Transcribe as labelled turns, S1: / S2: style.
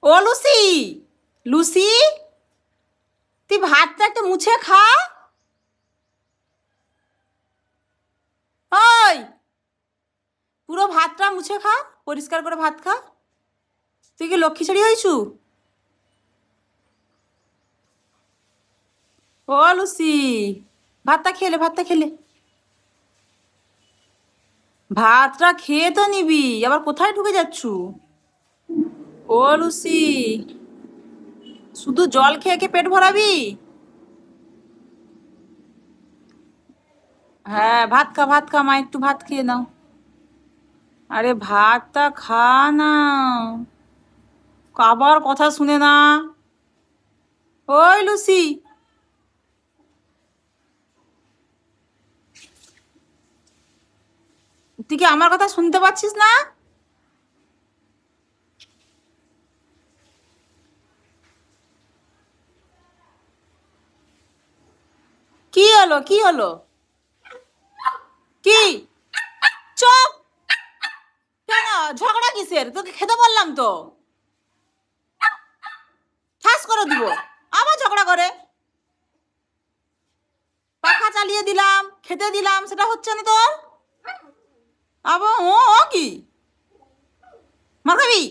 S1: ও Lucy, Lucy, তুই ভাতটা একটু মুছে খা। ওই, পুরো ভাতটা মুছে খা, পরিষ্কার করে ভাত খা। তুই কি লক্ষ্মী ছেড়ি হয়েছু? ও লুসি, ভাতটা খেলে, ভাতটা খেলে, ভাতটা খেয়ে তো নিবি, আবার কোথায় ঢুকে যাচ্ছু? ও লুসি, শুধু জল খেয়ে খেয়ে পেট ভরাবি? হ্যাঁ, ভাত খা, ভাত খা, মা একটু ভাত খেয়ে নাও। আরে ভাতটা খা না, আবার কথা শুনে না। ওই লুসি, তুই কি আমার কথা শুনতে পাচ্ছিস না? কি হলো, কি হলো? কি? চুপ! কেন ঝগড়া কিসের? তোকে খেতে বললাম তো, ঠাস করে দিব। আবার ঝগড়া করে, পাখা চালিয়ে দিলাম, খেতে দিলাম, সেটা হচ্ছে না তোর। আবার ও ও কি মার খাবি?